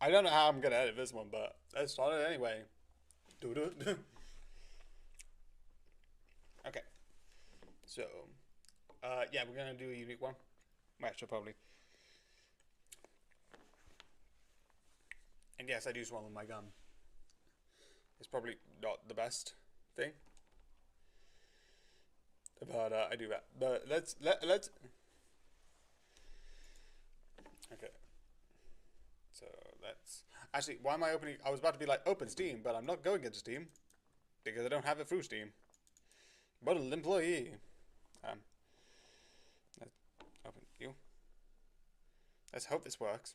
I don't know how I'm gonna edit this one, but let's start it anyway. Do do. Okay, so yeah, we're gonna do a unique one. Actually, probably. And yes, I do swallow my gum. It's probably not the best thing, but I do that. But let's. Okay, so let's. Actually, why am I opening? I was about to be like open Steam, but I'm not going into Steam because I don't have it through Steam. But an employee. Um, let's open you. Let's hope this works.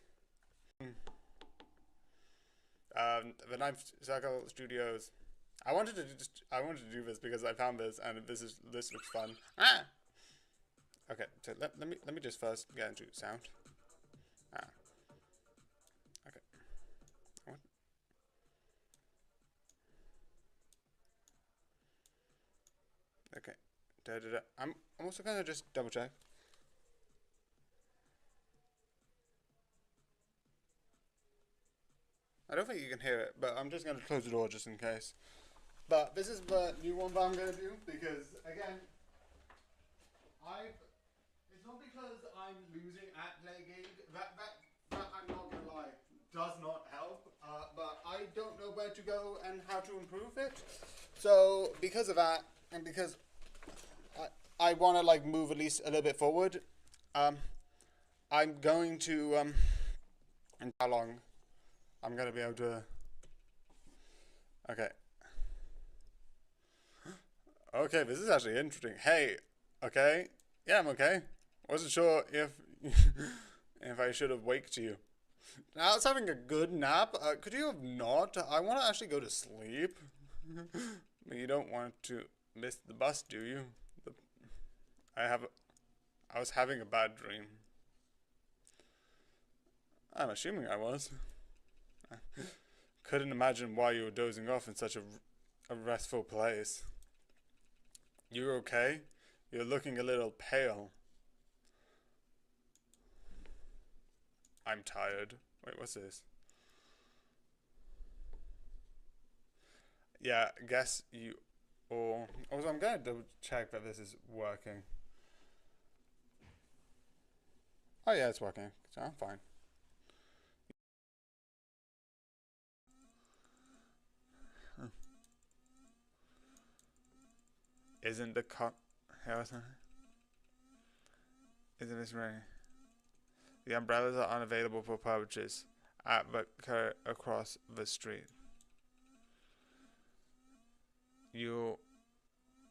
The Ninth Circle Studios. I wanted to do this because I found this and this looks fun. Ah. Okay, so let me just first get into sound. Ah. Okay. What? Okay. Da, da, da. I'm also gonna just double check. I don't think you can hear it, but I'm just gonna close the door just in case. But this is the new one that I'm gonna do because again, I. It's not because I'm losing at Play Game. That I'm not gonna lie does not help. But I don't know where to go and how to improve it. So because of that, and because I want to like move at least a little bit forward, um, I'm going to and how long I'm gonna be able to. Okay. Okay, this is actually interesting. Hey, okay. Yeah, I'm okay. Wasn't sure if if I should have waked you. Now I was having a good nap. Could you have not? I want to actually go to sleep. But you don't want to miss the bus, do you? The, I have. I was having a bad dream. I'm assuming I was. I couldn't imagine why you were dozing off in such a restful place. You're okay? You're looking a little pale. I'm tired. Wait, what's this? Yeah, guess you or also I'm gonna double check that this is working. Oh yeah, it's working. So I'm fine. Isn't the cup Harrison? Isn't this raining? The umbrellas are unavailable for purchase at the cart across the street. You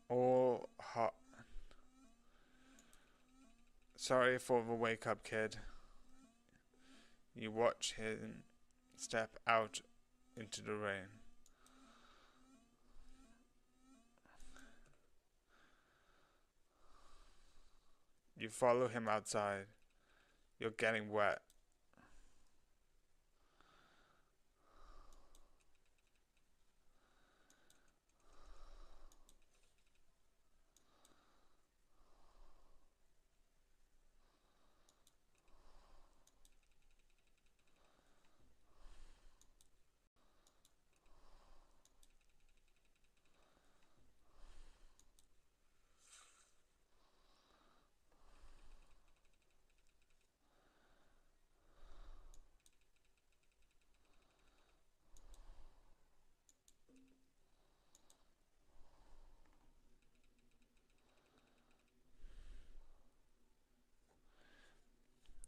all hot. Sorry for the wake up, kid. You watch him step out into the rain. You follow him outside. You're getting wet.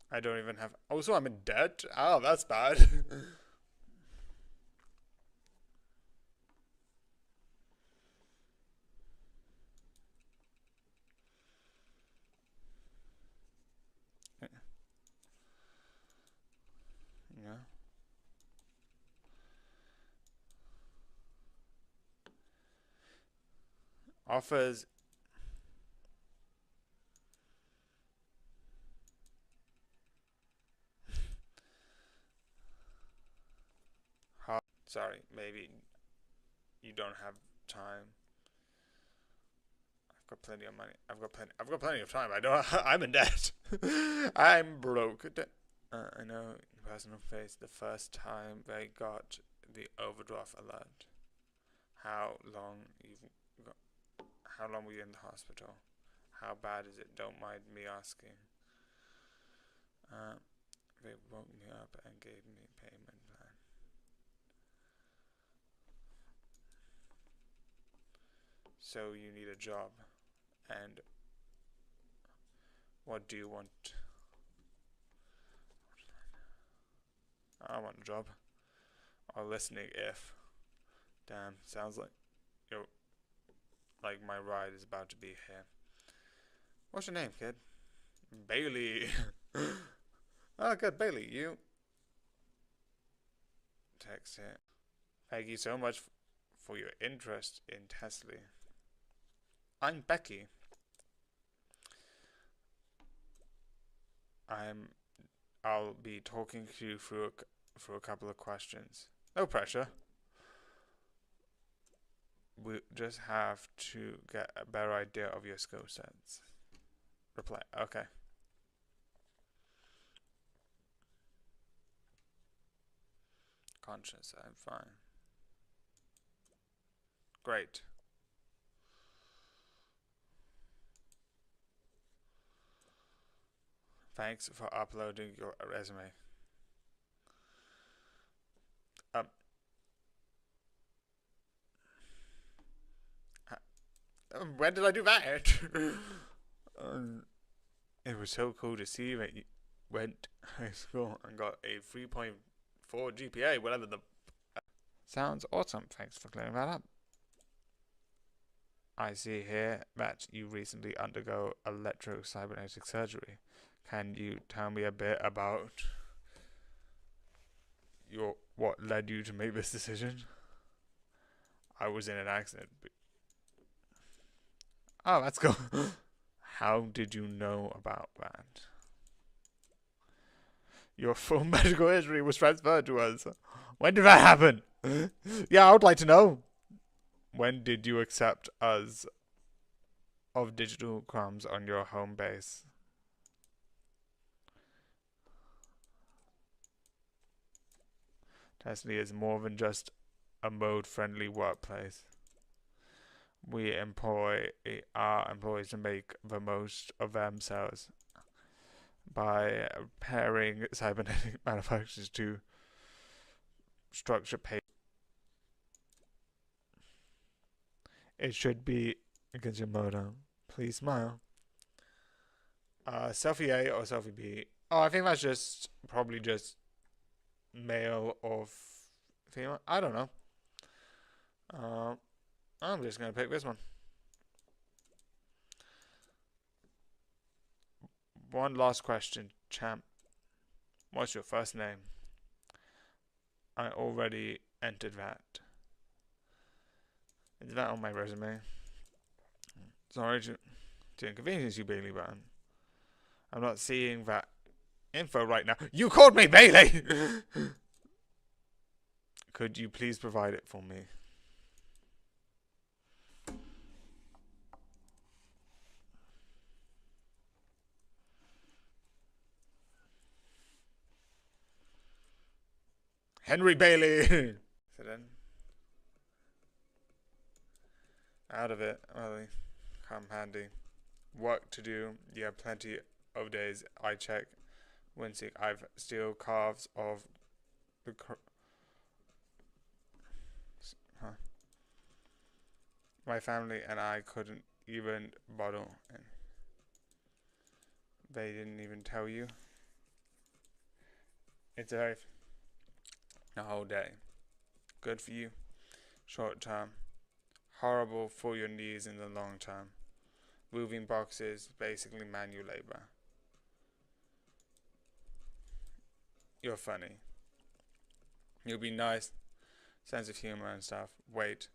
I don't even have. Also, I'm in debt. Oh, that's bad. Yeah. Offers. Sorry, maybe you don't have time. I've got plenty of money. I've got plenty. I've got plenty of time. I don't. I'm in debt. I'm broke. I know the person who faced the first time they got the overdraft alert. How long you've got, how long were you in the hospital? How bad is it? Don't mind me asking. Uh, they woke me up and gave me a payment plan. So you need a job, and what do you want? I want a job. Or listening if. Damn, sounds like you're like my ride is about to be here. What's your name, kid? Bailey. Oh, good, Bailey. You text it. Thank you so much for your interest in Tesla. I'm Becky. I'm. I'll be talking to you through a couple of questions. No pressure. We just have to get a better idea of your skill sets. Reply. Okay. Conscious. I'm fine. Great. Thanks for uploading your resume. Um, when did I do that? um, it was so cool to see that you went to high school and got a 3.4 GPA, whatever the. Sounds awesome. Thanks for clearing that up. I see here that you recently undergo electrocybernetic surgery. Can you tell me a bit about your what led you to make this decision? I was in an accident. Oh, that's cool. How did you know about that? Your full medical history was transferred to us. When did that happen? Yeah, I would like to know. When did you accept us of digital crumbs on your home base? Tesla is more than just a mode-friendly workplace. We employ our employees to make the most of themselves by pairing cybernetic manufacturers to structure pay. It should be against your motto. Please smile. Selfie A or selfie B? Oh, I think that's just probably just male or female. I don't know. Uh, I'm just gonna pick this one. One last question, champ. What's your first name? I already entered that. Is that on my resume? Sorry to inconvenience you, Bailey, but I'm not seeing that info right now. You called me Bailey! Could you please provide it for me? Henry Bailey! So then, out of it, well, come handy. Work to do. You have plenty of days. I check. Wincing. I've still calves of the. Huh. My family and I couldn't even bottle. And they didn't even tell you. It's a whole day. Good for you. Short term. Horrible for your knees in the long term. Moving boxes, basically manual labor. You're funny. You'll be nice, sense of humor and stuff. Wait,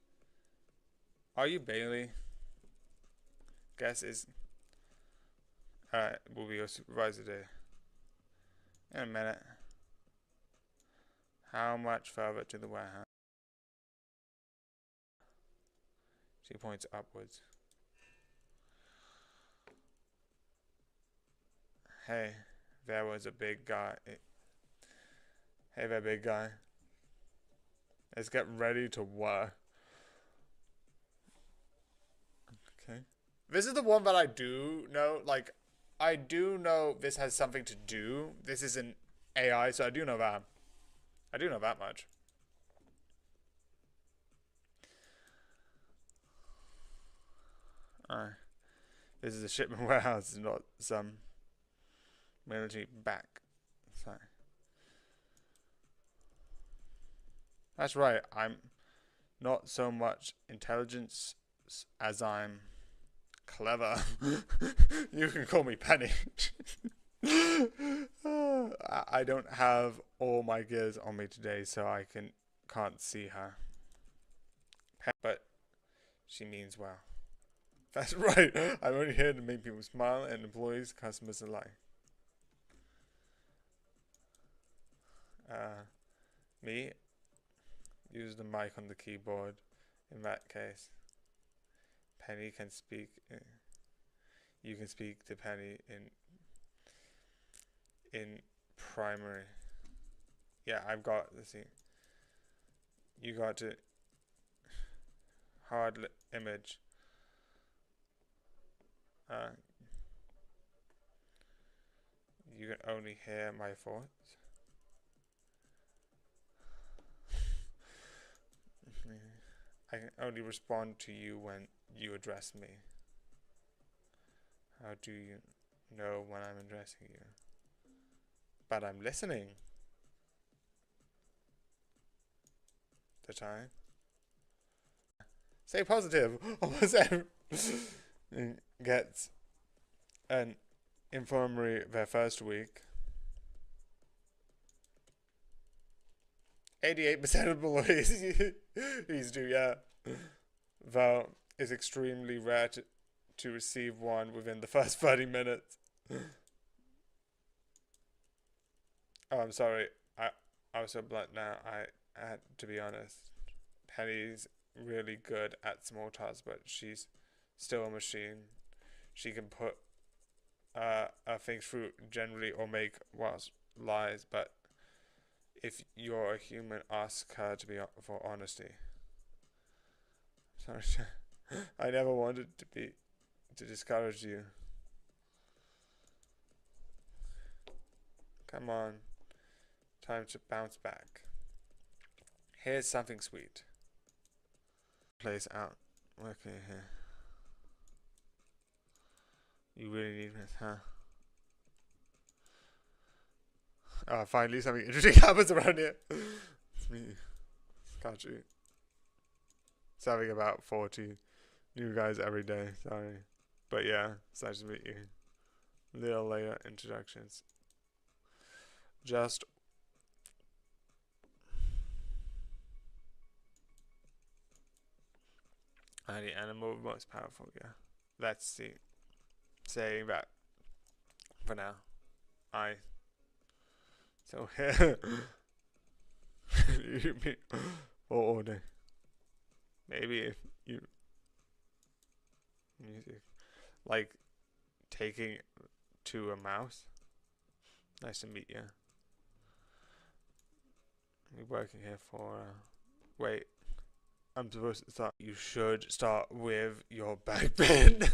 are you Bailey? Guess is will be your supervisor today. In a minute. How much further to the warehouse? She points upwards. Hey, There was a big guy. Hey there, big guy. Let's get ready to work. Okay. This is the one that I do know. Like, I do know this has something to do. This is an AI, so I do know that. I do know that much. This is a shipment warehouse, not some military back. Sorry. That's right. I'm not so much intelligence as I'm clever. You can call me Penny. I don't have all my gears on me today, so I can't see her. But she means well. That's right. I'm only here to make people smile, and employees, customers alike. Me? Use the mic on the keyboard. In that case, Penny can speak. You can speak to Penny in primary. Yeah, I've got. Let's see. You got to hard image. You can only hear my thoughts. I can only respond to you when you address me. How do you know when I'm addressing you? But I'm listening. The time. Stay positive. Almost everyone gets an infirmary their first week. 88% of employees do, yeah. Though it's extremely rare to receive one within the first 30 minutes. Oh, I'm sorry. I was so blunt now. I had to be honest. Penny's really good at small tasks, but she's still a machine. She can put things through generally or make lies, but if you're a human, ask her to be for honesty. Sorry, I never wanted to discourage you. Come on, time to bounce back. Here's something sweet. Place out. Okay, here. You really need this, huh? Finally something interesting happens around here. It's me. Can't you? It's having about 40 new guys every day, sorry. But yeah, it's nice to meet you. Little later introductions. Just the animal most powerful, yeah. Let's see. Saying that for now. So here you mean for all day. Maybe if you music like taking to a mouse. Nice to meet you. We're working here for wait. I'm supposed to start. You should start with your back bend.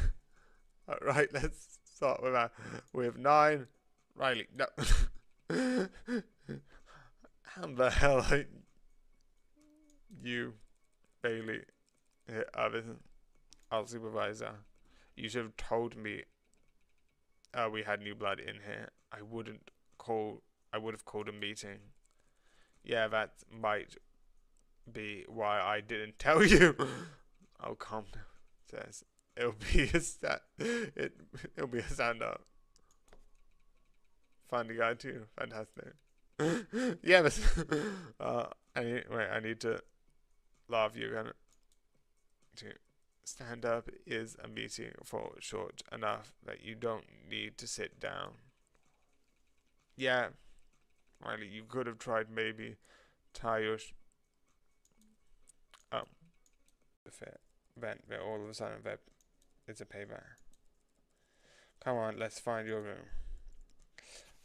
Alright, let's start with that. With 9. Riley, no. How the hell are you, Bailey, our supervisor? You should have told me we had new blood in here. I would have called a meeting. Yeah, that might be why I didn't tell you. Oh, calm down. Says it'll be a stand up. Funny guy too. Fantastic. Yeah, but I need to laugh. You're gonna to stand up is a meeting for short enough that you don't need to sit down. Yeah, Riley, you could have tried maybe tie your the fit vent, but all of a sudden that it's a payback. Come on, let's find your room.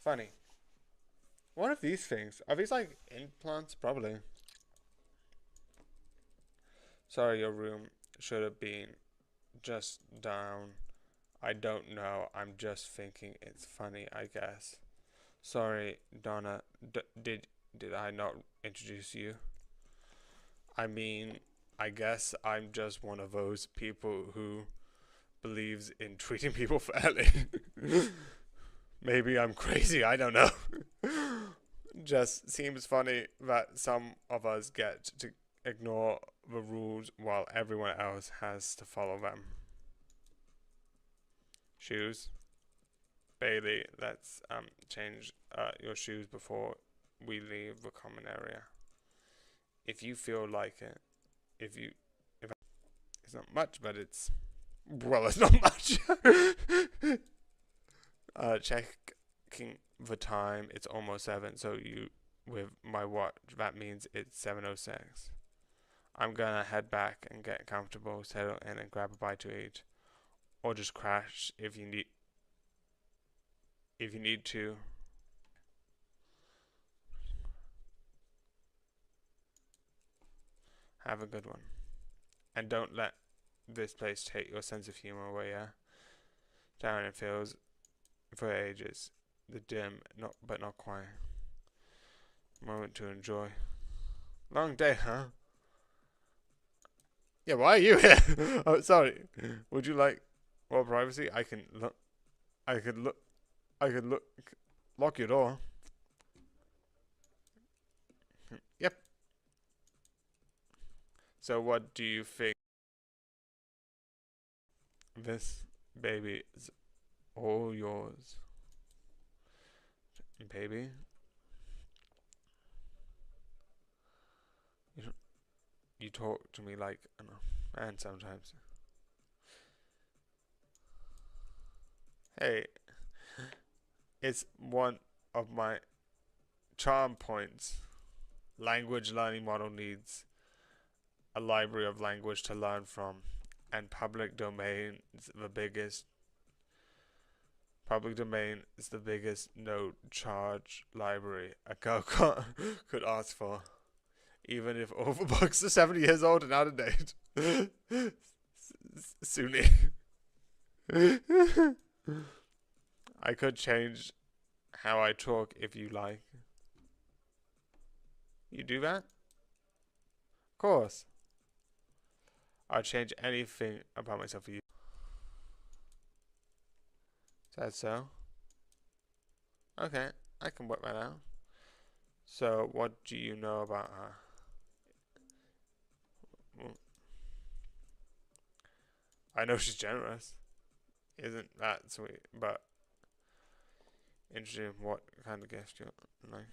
Funny. What are these things? Are these like implants? Probably. Sorry, your room should have been just down. I don't know. I'm just thinking it's funny, I guess. Sorry, Donna. Did I not introduce you? I mean, I guess I'm just one of those people who believes in treating people fairly. Maybe I'm crazy, I don't know. Just seems funny that some of us get to ignore the rules while everyone else has to follow them. Shoes. Bailey, let's change your shoes before we leave the common area. If you feel like it. If it's not much, but it's not much. Checking the time. It's almost 7. So with my watch, that means it's 7:06. I'm gonna head back and get comfortable, settle in, and grab a bite to eat, or just crash if you need. If you need to. Have a good one, and don't let this place take your sense of humor away. Yeah. Down it feels for ages. The dim, but not quiet moment to enjoy. Long day, huh? Yeah, why are you here? Oh, sorry. Would you like more privacy? I could lock your door. Yep. So what do you think? This baby is all yours. Baby? You talk to me like a man sometimes. Hey, it's one of my charm points. Language learning model needs a library of language to learn from, and public domain is the biggest no charge library a girl could ask for, even if all the books are 70 years old and out of date. Sunni. I could change how I talk if you like. You do that? Of course. I'll change anything about myself for you. Is that so? Okay, I can work that out. So, what do you know about her? Well, I know she's generous. Isn't that sweet? But interesting, what kind of gift you like?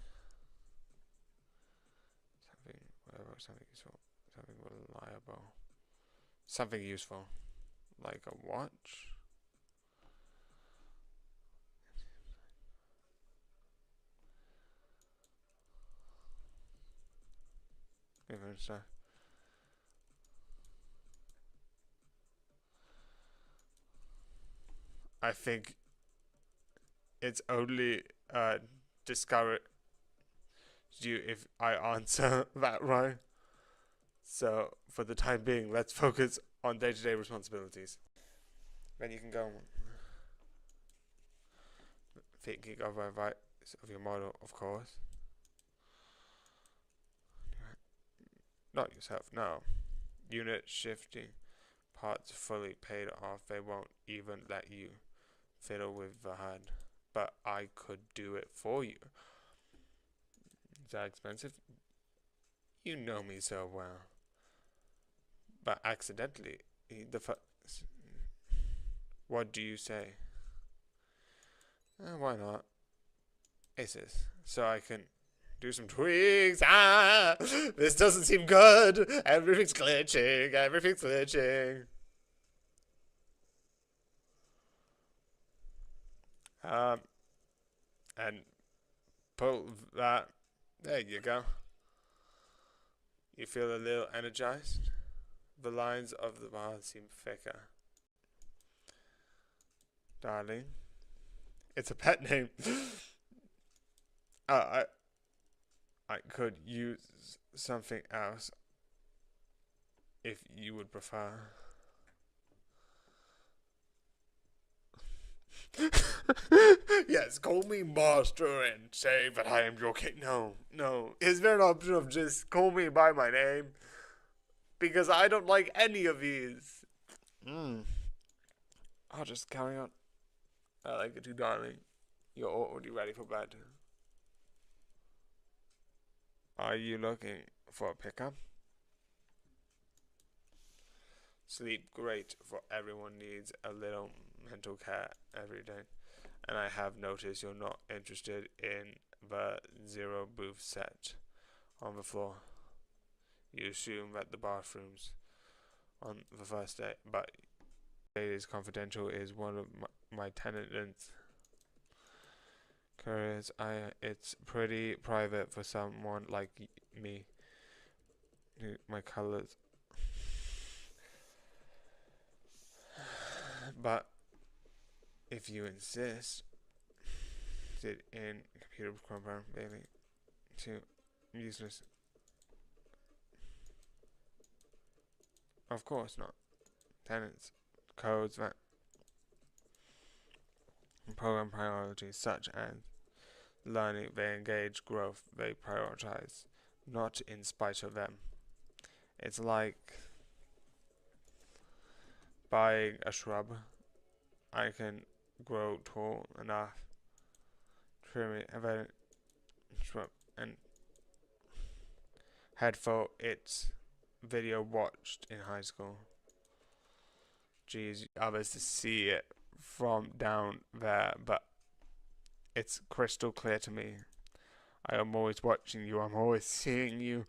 Something useful, something reliable, something useful, like a watch. Even so. I think it's only discouraged you if I answer that right. So, for the time being, let's focus on day-to-day responsibilities. Then you can go on. Thinking of advice of your model, of course. Not yourself, no. Unit shifting parts fully paid off. They won't even let you fiddle with the HUD. But I could do it for you. Is that expensive? You know me so well. But accidentally, what do you say? Why not? Aces. So I can do some tweaks. This doesn't seem good. Everything's glitching. And pull that. There you go. You feel a little energized? The lines of the bars seem thicker. Darling. It's a pet name. I could use something else if you would prefer. Yes, call me master and say that I am your king. No, no. Is there an option of just call me by my name? Because I don't like any of these. I'll just carry on. I like it too, darling. You're already ready for bed. Are you looking for a pickup? Sleep great, for everyone needs a little mental care every day. And I have noticed you're not interested in the zero booth set on the floor. You assume that the bathrooms on the first day, but it is confidential, is one of my tenants' careers. It's pretty private for someone like me. My colors. But if you insist, sit in computer program, baby. Too useless. Of course not. Tenants, codes that program priorities such as learning, they engage growth, they prioritize, not in spite of them. It's like buying a shrub. I can grow tall enough, trim it, have a shrub, and head for its video watched in high school. Geez, others to see it from down there, but it's crystal clear to me. I am always watching you, I'm always seeing you.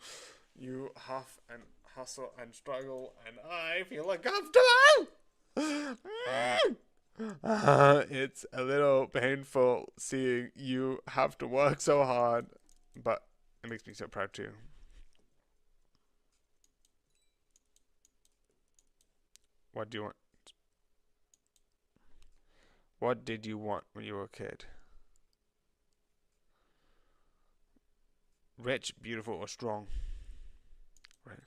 You huff and hustle and struggle, and I feel uncomfortable! It's a little painful seeing you have to work so hard, but it makes me so proud too. What do you want? What did you want when you were a kid? Rich, beautiful, or strong? Right.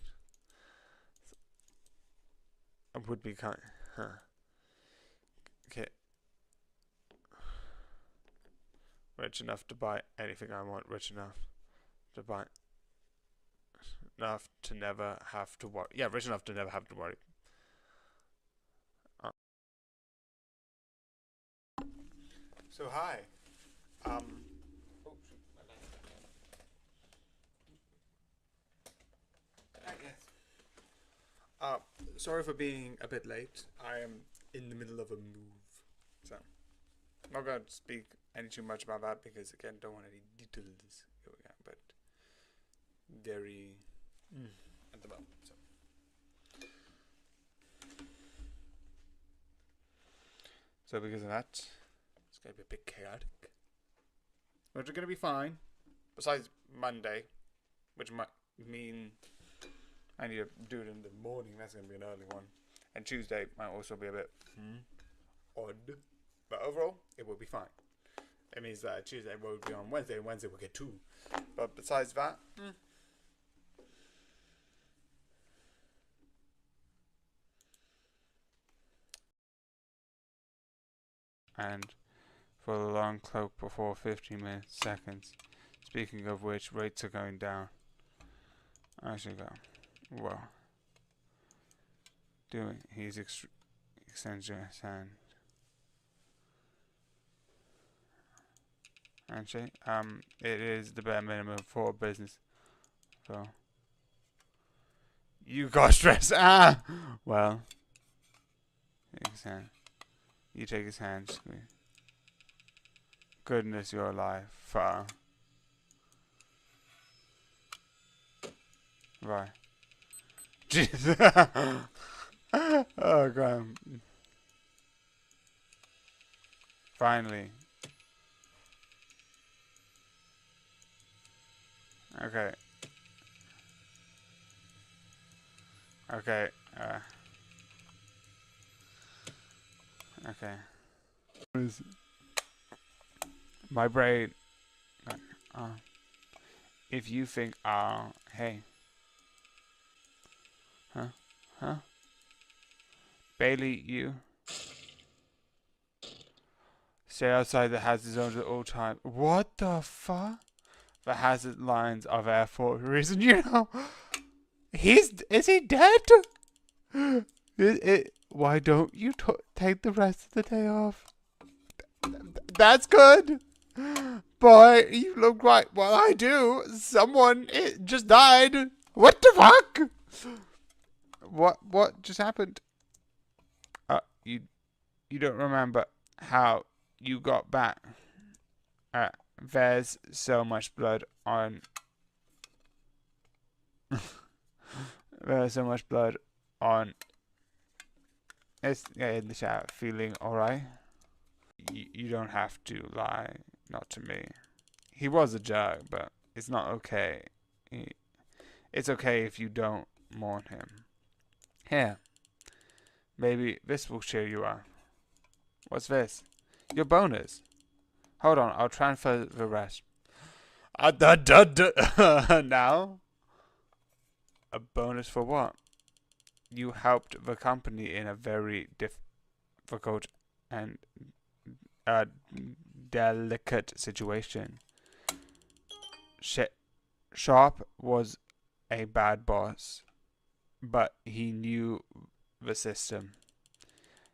I would be kind. Huh. Okay. Rich enough to buy anything I want. Rich enough to buy. Enough to never have to worry. Yeah, rich enough to never have to worry. So hi. Oh shoot, my lights are on. Yes. Sorry for being a bit late. I am in the middle of a move, so I'm not going to speak any too much about that because again, don't want any details. But very at the moment. So because of that, it's going to be a bit chaotic. Which is going to be fine. Besides Monday, which might mean I need to do it in the morning. That's going to be an early one. And Tuesday might also be a bit odd. But overall, it will be fine. It means that Tuesday will be on Wednesday, and Wednesday we'll get 2. But besides that, and for the long cloak before 15 minutes, seconds. Speaking of which, rates are going down. I should go. Well, doing. He's extending his hand. Handshake. It is the bare minimum for business. So you got stressed. Well, take his hand. You take his hand. Squeeze. Goodness, you're alive. Far. Right. Jesus. Oh god. Finally. Okay. Okay. Okay. My brain. If you think, hey. Huh? Bailey, you stay outside the hazard zones at all times. What the fuck? The hazard lines are there for a reason, you know. Is he dead? Why don't you take the rest of the day off? That's good. Boy, you look right. Well, I do. Someone just died. What the fuck? What just happened? You don't remember how you got back? There's so much blood on. There's so much blood on. It's in the shower. Feeling alright? You don't have to lie. Not to me. He was a jerk, but it's not okay. It's okay if you don't mourn him. Here. Maybe this will cheer you up. What's this? Your bonus. Hold on, I'll transfer the rest. Now? A bonus for what? You helped the company in a very difficult and delicate situation. Sharp was a bad boss, but he knew the system.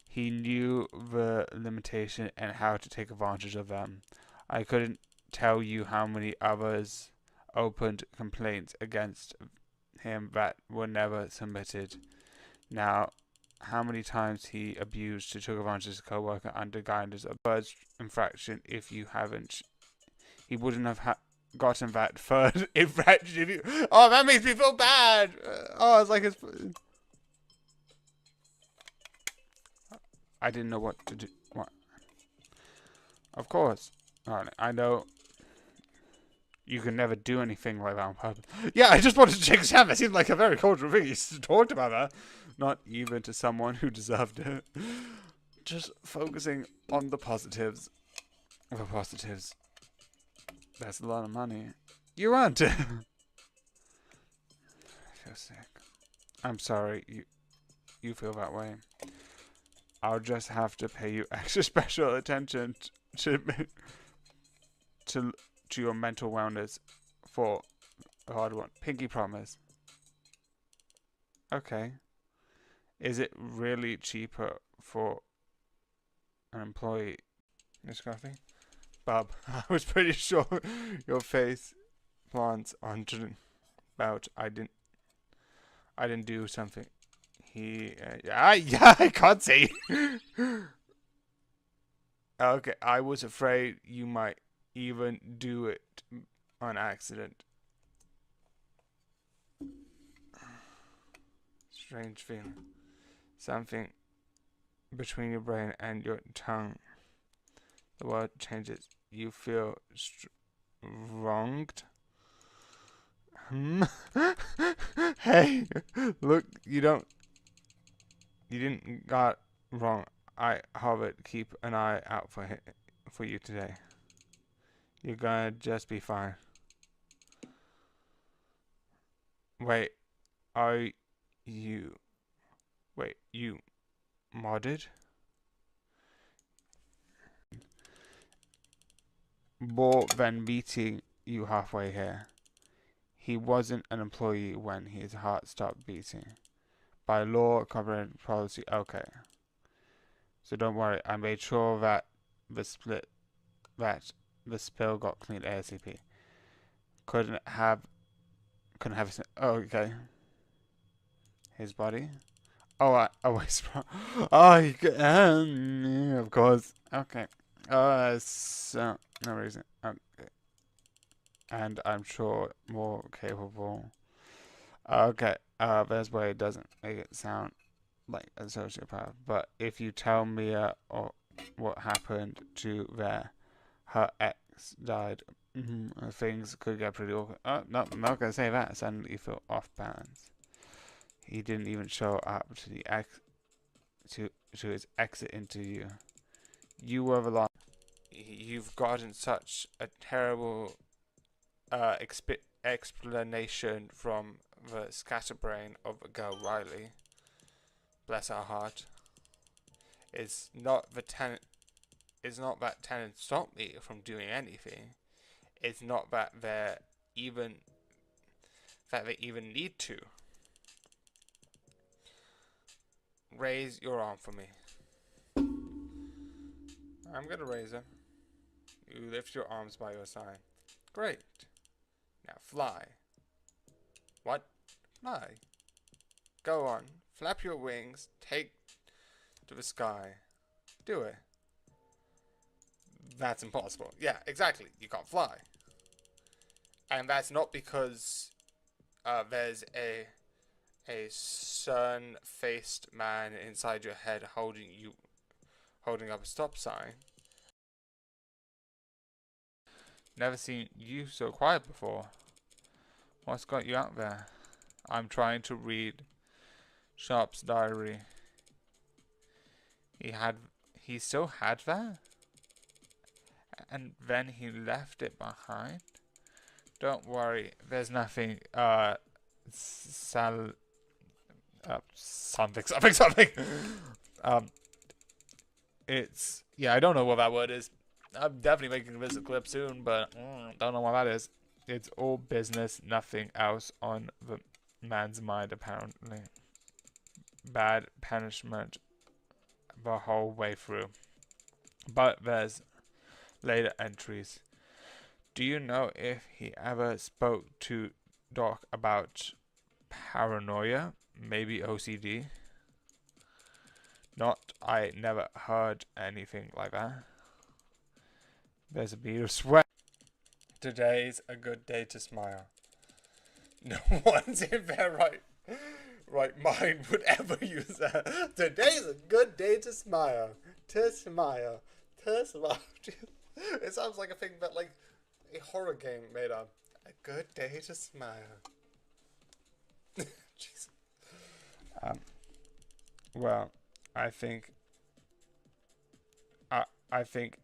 He knew the limitation and how to take advantage of them. I couldn't tell you how many others opened complaints against him that were never submitted. Now, how many times he abused to took advantage of his co-worker under guidance of first infraction if you haven't. He wouldn't have gotten that third infraction if you... Oh, that makes me feel bad! It's like his... I didn't know what to do. What? Of course. I know you can never do anything like that on purpose. Yeah, I just wanted to shake his hand. That seemed like a very cultural thing. He talked about that. Not even to someone who deserved it. Just focusing on the positives. The positives. That's a lot of money. You aren't. I feel sick. I'm sorry. You feel that way. I'll just have to pay you extra special attention to your mental wellness for a hard one. Pinky promise. Okay. Is it really cheaper for an employee? Miss Coffee? Bob, I was pretty sure your face plants on about I didn't do something. I can't say. Okay, I was afraid you might even do it on accident. Strange feeling. Something between your brain and your tongue. The word changes. You feel wronged. Hey, look, you didn't got wrong. Harvard, keep an eye out for you today. You're gonna just be fine. Wait, you modded? More than meeting you halfway here. He wasn't an employee when his heart stopped beating. By law, corporate policy, okay. So don't worry, I made sure that the spill got cleaned ASAP. Couldn't have okay. His body? Oh, of course. Okay. So no reason. Okay. And I'm sure more capable. Okay. There's where it doesn't make it sound like a sociopath. But if you tell Mia or what happened to her ex died, things could get pretty awkward. Oh, no, I'm not gonna say that. Suddenly you feel off balance. He didn't even show up to the to his exit into you. You were the last. You've gotten such a terrible explanation from the scatterbrain of girl Riley, bless her heart, is not the tenant. It's not that tenants stop me from doing anything. It's not that they even need to. Raise your arm for me. I'm gonna raise it. You lift your arms by your side. Great. Now fly. What? Fly. Go on. Flap your wings. Take to the sky. Do it. That's impossible. Yeah, exactly. You can't fly. And that's not because there's a sun-faced man inside your head holding up a stop sign. Never seen you so quiet before. What's got you out there? I'm trying to read Sharp's diary. He still had that? And then he left it behind? Don't worry, there's nothing, something. It's, yeah, I don't know what that word is. I'm definitely making this a clip soon, but don't know what that is. It's all business, nothing else on the man's mind, apparently. Bad punishment the whole way through. But there's later entries. Do you know if he ever spoke to Doc about paranoia? Maybe OCD? Not, I never heard anything like that. There's a bead of sweat. Today's a good day to smile. No one's in their right mind would ever use that. Today's a good day to smile. To smile. To smile. It sounds like a thing that like a horror game made up. A good day to smile. Jeez. Well, I think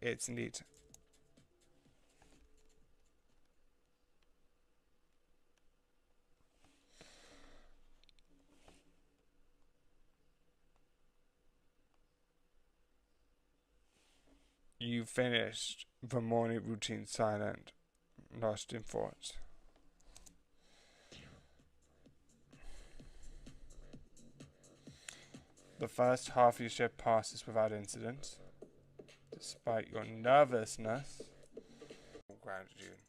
it's neat. You finished the morning routine silent, lost in thoughts. The first half of your shift passes without incident, despite your nervousness. Gratitude.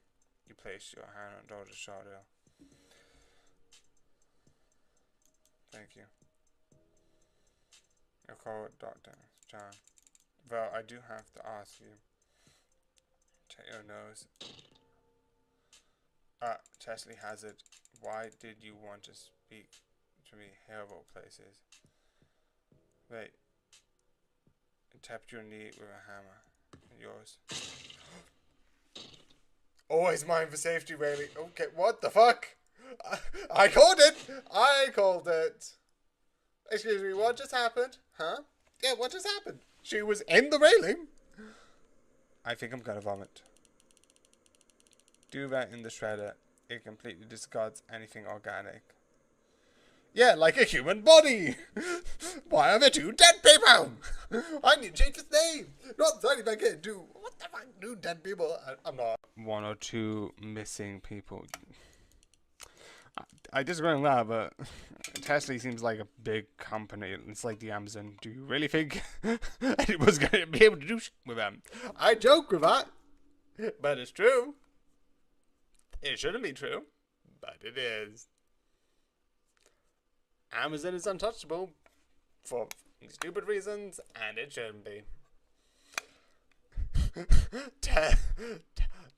You place your hand on Dr. Shardale. Thank you. Your call, Dr. John. Well, I do have to ask you. Check your nose. Chesley Hazard, why did you want to speak to me? Terrible places. Wait. Tapped your knee with a hammer. And yours. Always mind for safety, Rayleigh. Okay, what the fuck? I called it! I called it! Excuse me, what just happened? Huh? Yeah, what just happened? She was in the railing. I think I'm gonna vomit. Do that in the shredder. It completely discards anything organic. Yeah, like a human body. Why are there two dead people? I need to change his name. Not that if I can do. What the fuck do dead people? I'm not. One or two missing people. I disagree with that, but Tesla seems like a big company. It's like the Amazon. Do you really think it was going to be able to do shit with them? I joke with that, but it's true. It shouldn't be true, but it is. Amazon is untouchable for stupid reasons, and it shouldn't be.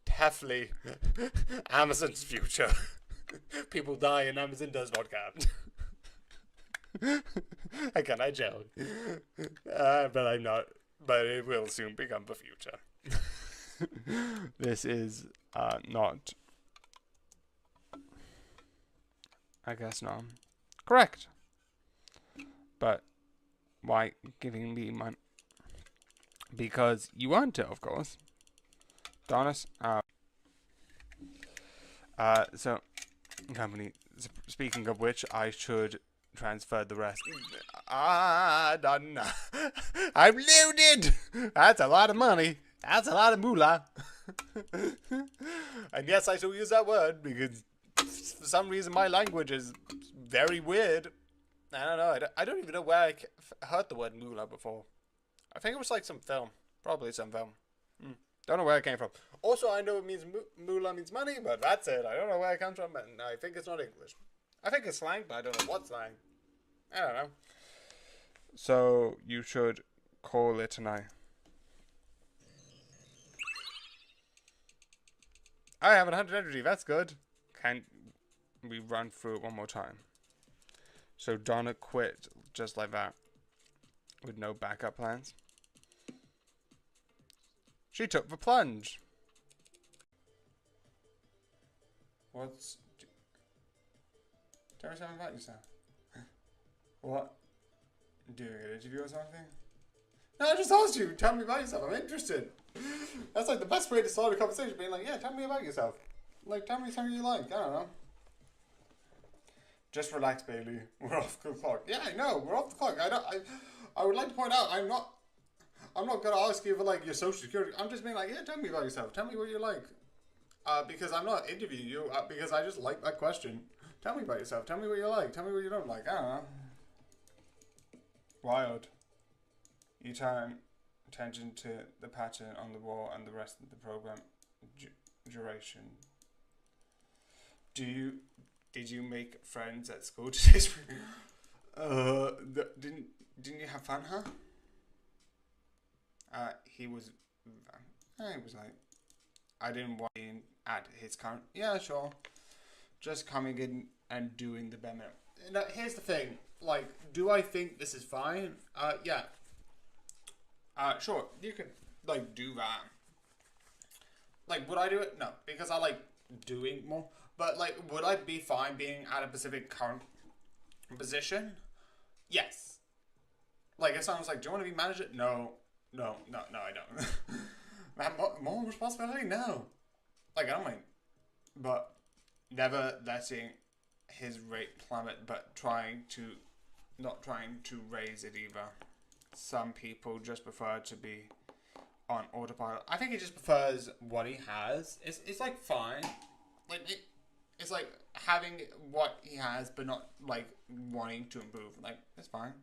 Definitely Amazon's future. People die and Amazon does not count. Again, I joke. But I'm not. But it will soon become the future. This is not. I guess not. Correct. But why giving me money? Because you want to, of course. Honest. So, company. Speaking of which, I should transfer the rest. Done. I'm loaded. That's a lot of money. That's a lot of moolah. And yes, I shall use that word because for some reason my language is very weird. I don't know. I don't even know where I heard the word moolah before. I think it was like some film. Probably some film. Don't know where it came from. Also, I know it means moolah means money, but that's it. I don't know where it comes from, and I think it's not English. I think it's slang, but I don't know what slang. I don't know. So, you should call it tonight. I have 100 energy. That's good. Can we run through it one more time? So, Donna quit just like that. With no backup plans. She took the plunge. What's... Tell me something about yourself. What? Doing an interview or something? No, I just asked you. Tell me about yourself. I'm interested. That's like the best way to start a conversation. Being like, yeah, tell me about yourself. Like, tell me something you like. I don't know. Just relax, Bailey. We're off the clock. Yeah, I know. We're off the clock. I would like to point out, I'm not going to ask you for, like, your social security. I'm just being like, yeah, tell me about yourself. Tell me what you like. Because I'm not interviewing you, because I just like that question. Tell me about yourself. Tell me what you like. Tell me what you don't like. I don't know. Wild. You turn attention to the pattern on the wall and the rest of the program duration. Did you make friends at school today? Didn't you have fun, huh? He was like, I didn't want in at his current. Yeah, sure. Just coming in and doing the bare minimum. Now, here's the thing. Like, do I think this is fine? Yeah. Sure. You can, like, do that. Like, would I do it? No, because I like doing more. But, like, would I be fine being at a specific current position? Yes. Like, if someone's like, do you want to be manager? No, I don't. Have more responsibility? No. Like, I don't mind. But never letting his rate plummet, but not trying to raise it either. Some people just prefer to be on autopilot. I think he just prefers what he has. It's like fine. Like, it's like having what he has, but not, like, wanting to improve. Like, it's fine.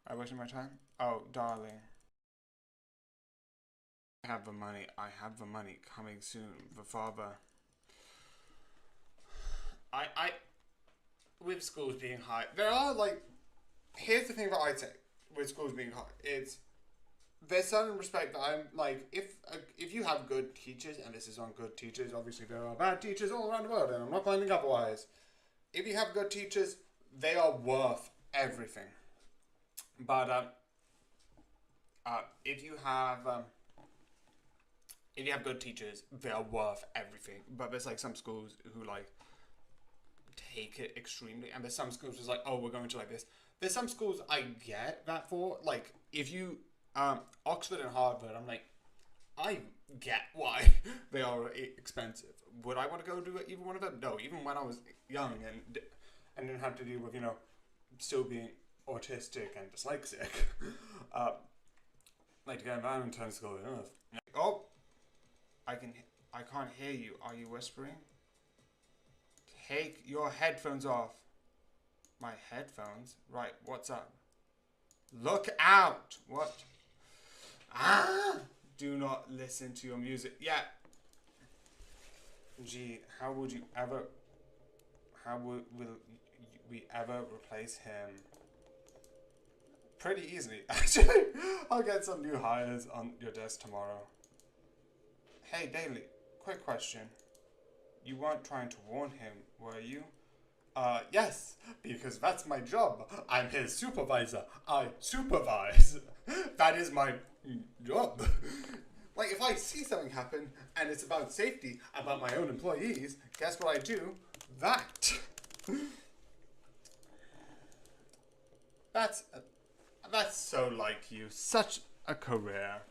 I wasting my time? Oh, darling. I have the money coming soon. The father. With schools being high, there are, like, here's the thing that I'd say with schools being high. There's certain respect that I'm, like, if you have good teachers, and this is on good teachers, obviously there are bad teachers all around the world, and I'm not claiming otherwise. If you have good teachers, they are worth everything. But if you have good teachers, they are worth everything. But there's, like, some schools who, like, take it extremely, and there's some schools who's like, oh, we're going to like this. There's some schools I get that for, like, if you Oxford and Harvard, I'm like, I get why they are expensive. Would I want to go do either one of them? No. Even when I was young and didn't have to deal with, you know, still being autistic and dyslexic, like to go to Valentine's school. Oh, I can't hear you. Are you whispering? Take your headphones off. My headphones? Right, what's up? Look out! What? Do not listen to your music. Yeah. Gee, how will we ever replace him? Pretty easily. Actually, I'll get some new hires on your desk tomorrow. Hey, Daily, quick question. You weren't trying to warn him, were you? Yes, because that's my job. I'm his supervisor. I supervise. That is my job. Like, if I see something happen and it's about safety, about my own employees, guess what I do? That. That's so like you. Such a career.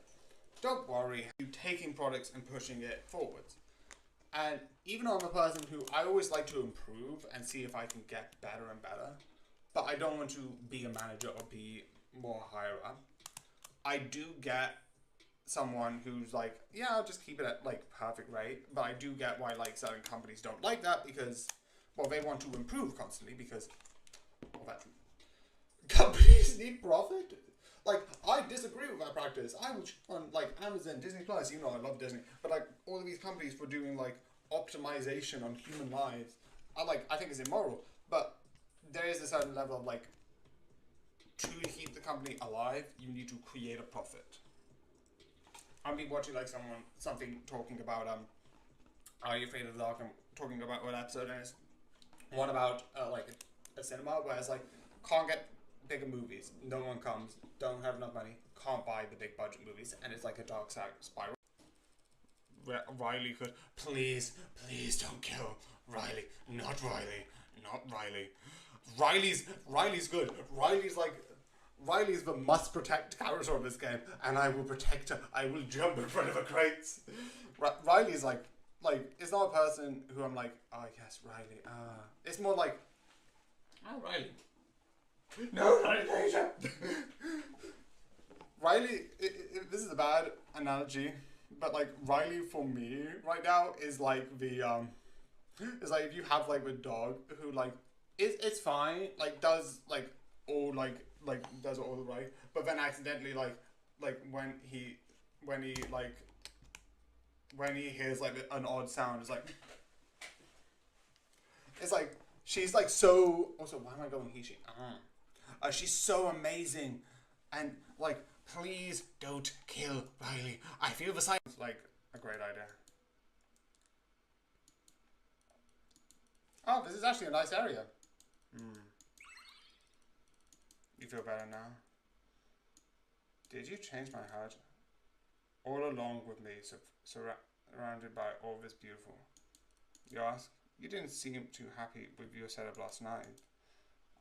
don't worry, you taking products and pushing it forwards. And even though I'm a person who I always like to improve and see if I can get better and better, but I don't want to be a manager or be more higher up, I do get someone who's like, yeah, I'll just keep it at like perfect rate. But I do get why like certain companies don't like that because, well, they want to improve constantly because, well, that companies need profit. Like, I disagree with that practice. I was on like Amazon, Disney Plus, you know I love Disney, but like all of these companies for doing like optimization on human lives, I think it's immoral. But there is a certain level of like, to keep the company alive, you need to create a profit. I've been watching like something talking about Are You Afraid of the Dark? I'm talking about one episode, and it's one about like a cinema where it's like can't get bigger movies, no one comes, don't have enough money, can't buy the big budget movies, and it's like a dark spiral. Riley could please don't kill Riley, not Riley, not Riley. Riley's good. Riley's the must protect character of this game, and I will protect her. I will jump in front of her crates. Riley's like it's not a person who I'm like, oh yes, Riley. It's more like, oh Riley. No, Riley. Riley. This is a bad analogy, but like Riley for me right now is like the it's like if you have like a dog who like it's fine, like does like all like does all the right, but then accidentally like when he hears like an odd sound, it's like she's like so. Also, why am I going he she? She's so amazing, and like please don't kill Riley. I feel the silence like a great idea. Oh, this is actually a nice area. You feel better now? Did you change my heart? All along with me, surrounded by all this beautiful. You ask? You didn't seem too happy with your setup last night.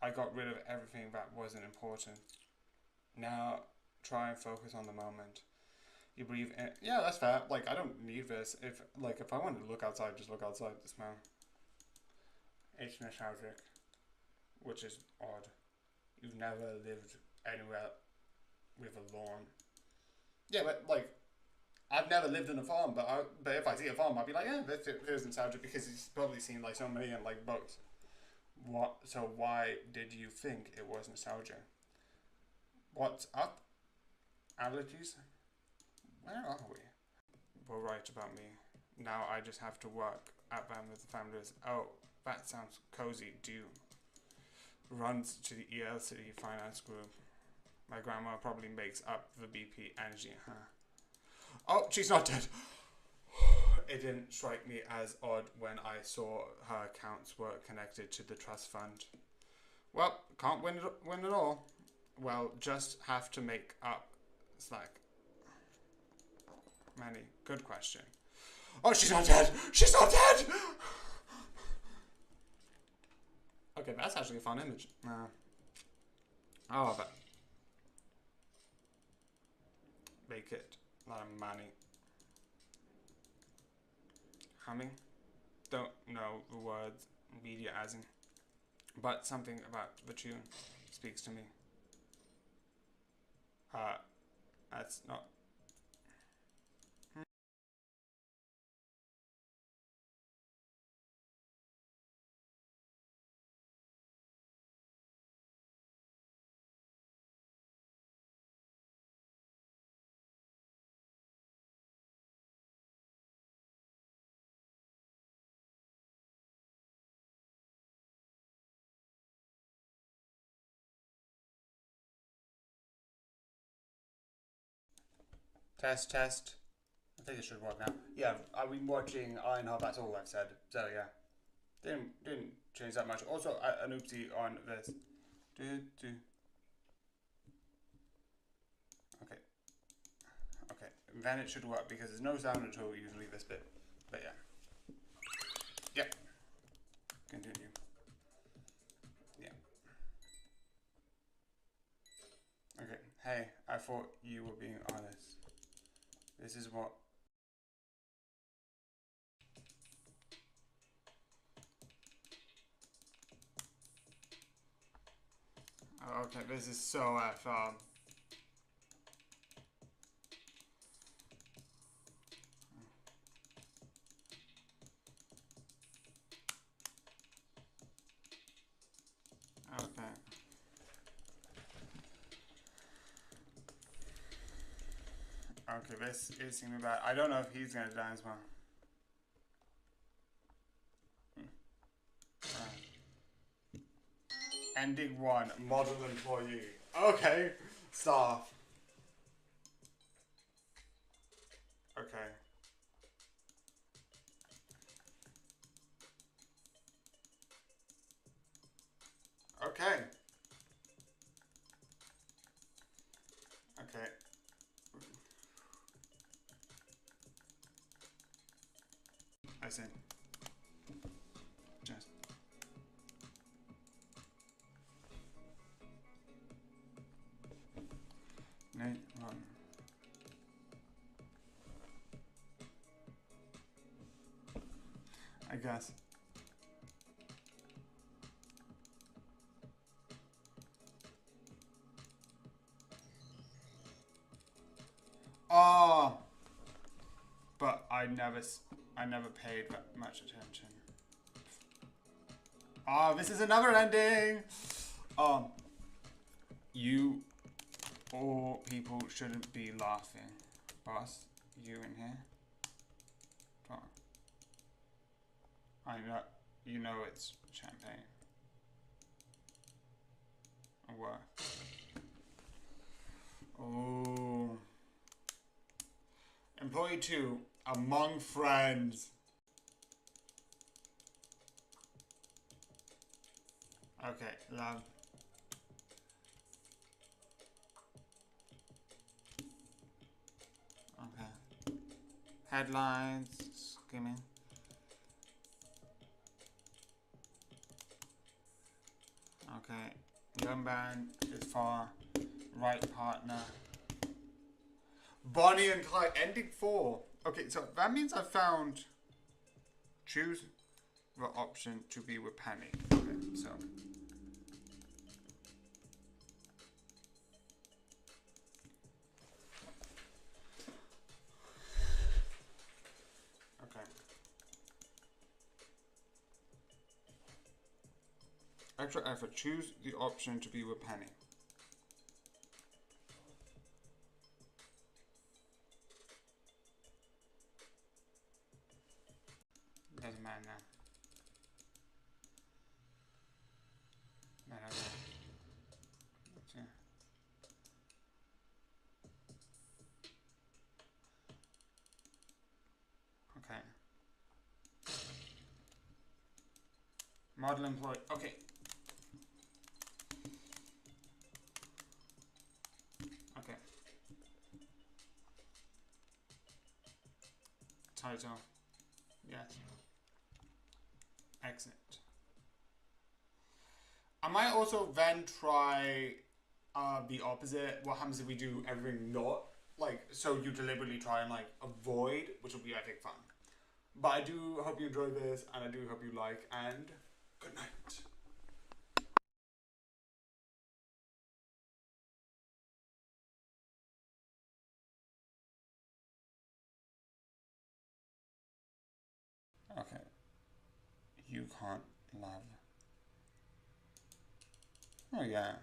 I got rid of everything that wasn't important. Now, try and focus on the moment. You breathe in. Yeah, that's fair. Like, I don't need this. If I wanted to look outside, just look outside the smell. It's nostalgic, which is odd. You've never lived anywhere with a lawn. Yeah, but like, I've never lived in a farm, but if I see a farm, I'd be like, yeah, there's nostalgia because he's probably seen like so many and like boats. What? So why did you think it was nostalgia? What's up? Allergies? Where are we? Were right about me. Now I just have to work at them with the families. Oh, that sounds cozy. Runs to the EL City Finance Group. My grandma probably makes up the BP energy, huh? Oh, she's not dead. It didn't strike me as odd when I saw her accounts were connected to the trust fund. Well, can't win it all. Well, just have to make up slack. Manny, good question. Oh, she's not dead! She's not dead! Okay, that's actually a fun image. Oh, but make it not a Manny. Humming? Don't know the words media asing, but something about the tune speaks to me. That's not. Test. I think it should work now. Yeah, I've been watching Ironheart, that's all I've said. So yeah. Didn't change that much. Also, an oopsie on this. Okay. Okay. Then it should work because there's no sound until usually this bit. But yeah. Yep. Continue. Yeah. Okay. Hey, I thought you were being honest. This is what. Okay, this is so F up. Okay. Okay, this is gonna be bad. I don't know if he's gonna die as well. Ending 1, model employee. Okay, staff. Okay. Okay. Okay. I see. Just. Nate, run. I guess. Oh, but I never paid that much attention. Oh, this is another ending. You all people shouldn't be laughing. Boss, you in here? Come on. I know, you know it's champagne. Or what? Oh. Employee 2, among friends. Okay, love. Okay. Headlines, skimming. Okay. Young man is for right partner. Bonnie and Clyde, ending 4. Okay, so that means I found choose the option to be with Penny. Okay, so. Okay. Extra effort, choose the option to be with Penny. Doesn't matter now. Okay. Model employee. Okay. Okay. Title. Yes. Exit. I might also then try the opposite. What happens if we do everything not like, so you deliberately try and like avoid, which will be I think fun. But I do hope you enjoy this, and I do hope you like, and good night. Okay. You can't love. Oh yeah.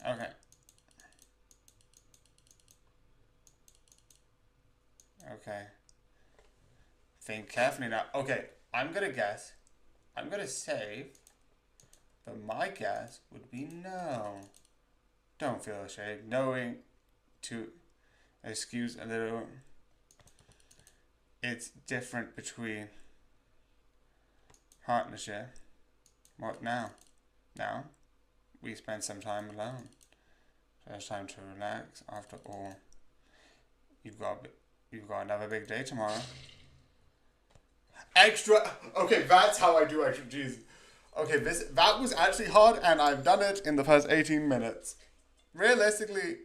Okay. Okay. Think carefully now. Okay, I'm gonna guess. I'm gonna say, but my guess would be no. Don't feel ashamed. Knowing to excuse a little. It's different between partnership. What now? Now, we spend some time alone. So it's time to relax. After all, you've got another big day tomorrow. Extra. Okay, that's how I do extra. Jeez. Okay, that was actually hard, and I've done it in the first 18 minutes. realistically,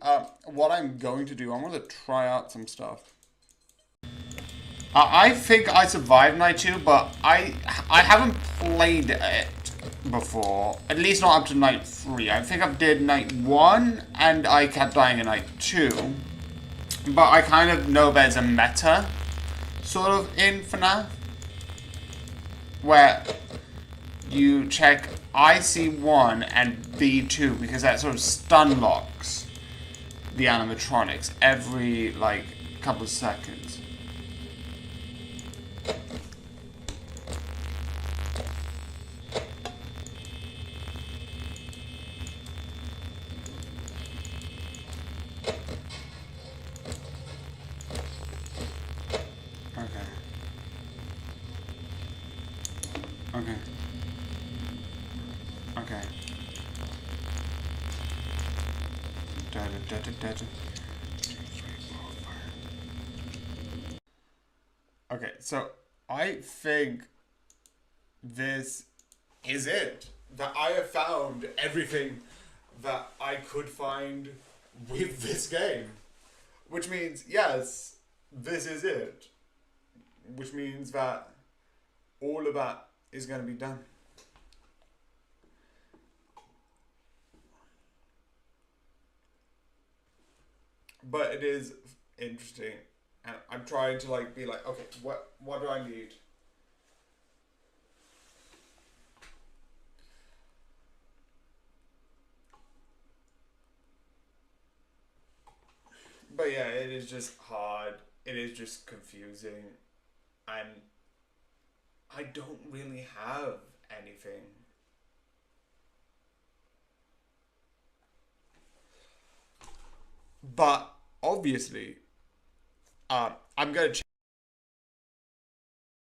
what I'm going to do, I'm going to try out some stuff. I think I survived night 2, but I haven't played it before. At least not up to night 3. I think I did night 1, and I kept dying in night 2. But I kind of know there's a meta, sort of, in FNAF, where you check IC1 and B2, because that sort of stun locks the animatronics every, like, couple of seconds. Okay. Okay. Okay, so I think this is it. That I have found everything that I could find with this game. Which means, yes, this is it. Which means that all of that is going to be done. But it is interesting, and I'm trying to like be like, okay, what do I need? But yeah, it is just hard. It is just confusing, and I don't really have anything. But obviously, I'm gonna